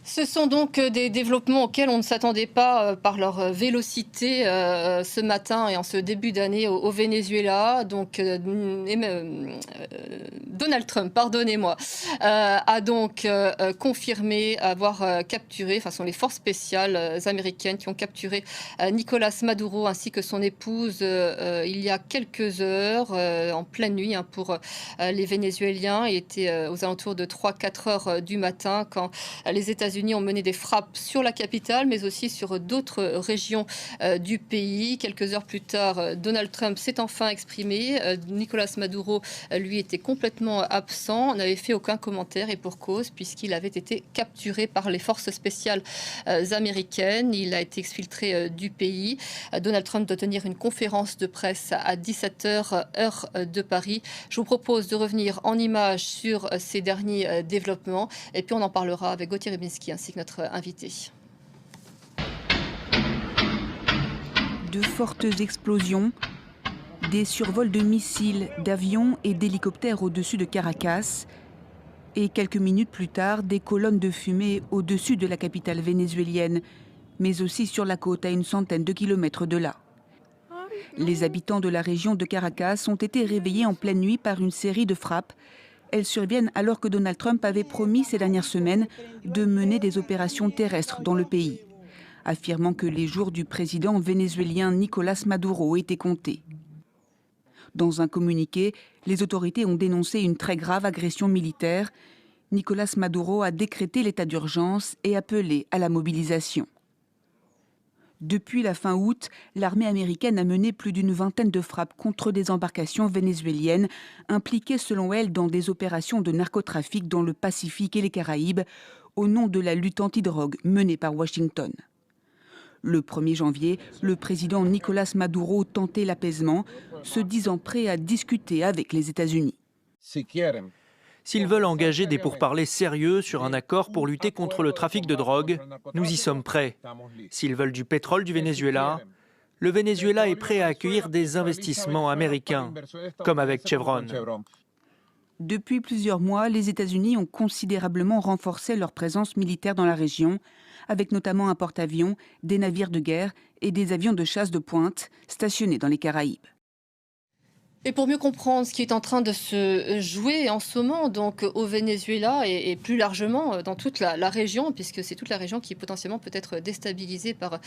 Ce sont donc des développements auxquels on ne s'attendait pas par leur vélocité ce matin et en ce début d'année au Venezuela. Donc, Donald Trump, pardonnez-moi, a donc confirmé avoir capturé, enfin, ce sont les forces spéciales américaines qui ont capturé Nicolas Maduro ainsi que son épouse il y a quelques heures, en pleine nuit pour les Vénézuéliens. Il était aux alentours de 3-4 heures du matin quand les États-Unis ont mené des frappes sur la capitale, mais aussi sur d'autres régions du pays. Quelques heures plus tard, Donald Trump s'est enfin exprimé. Nicolas Maduro, lui, était complètement absent, n'avait fait aucun commentaire et pour cause, puisqu'il avait été capturé par les forces spéciales américaines. Il a été exfiltré du pays. Donald Trump doit tenir une conférence de presse à 17 h, heure de Paris. Je vous propose de revenir en images sur ces derniers développements et puis on en parlera avec Gauthier Rybinski ainsi que notre invité. De fortes explosions, des survols de missiles, d'avions et d'hélicoptères au-dessus de Caracas. Et quelques minutes plus tard, des colonnes de fumée au-dessus de la capitale vénézuélienne, mais aussi sur la côte à une centaine de kilomètres de là. Les habitants de la région de Caracas ont été réveillés en pleine nuit par une série de frappes. Elles surviennent alors que Donald Trump avait promis ces dernières semaines de mener des opérations terrestres dans le pays, affirmant que les jours du président vénézuélien Nicolas Maduro étaient comptés. Dans un communiqué, les autorités ont dénoncé une très grave agression militaire. Nicolas Maduro a décrété l'état d'urgence et appelé à la mobilisation. Depuis la fin août, l'armée américaine a mené plus d'une vingtaine de frappes contre des embarcations vénézuéliennes impliquées selon elle dans des opérations de narcotrafic dans le Pacifique et les Caraïbes au nom de la lutte antidrogue menée par Washington. Le 1er janvier, le président Nicolas Maduro tentait l'apaisement, se disant prêt à discuter avec les États-Unis. S'ils veulent engager des pourparlers sérieux sur un accord pour lutter contre le trafic de drogue, nous y sommes prêts. S'ils veulent du pétrole du Venezuela, le Venezuela est prêt à accueillir des investissements américains, comme avec Chevron. Depuis plusieurs mois, les États-Unis ont considérablement renforcé leur présence militaire dans la région, avec notamment un porte-avions, des navires de guerre et des avions de chasse de pointe stationnés dans les Caraïbes. Et pour mieux comprendre ce qui est en train de se jouer en ce moment donc au Venezuela et plus largement dans toute la région, puisque c'est toute la région qui potentiellement peut être déstabilisée par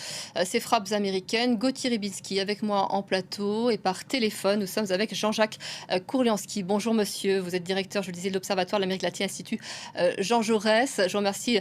ces frappes américaines. Gauthier Rybinski avec moi en plateau et par téléphone. Nous sommes avec Jean-Jacques Kourlianski. Bonjour monsieur, vous êtes directeur, je le disais, de l'Observatoire de l'Amérique latine Institut Jean Jaurès. Je vous remercie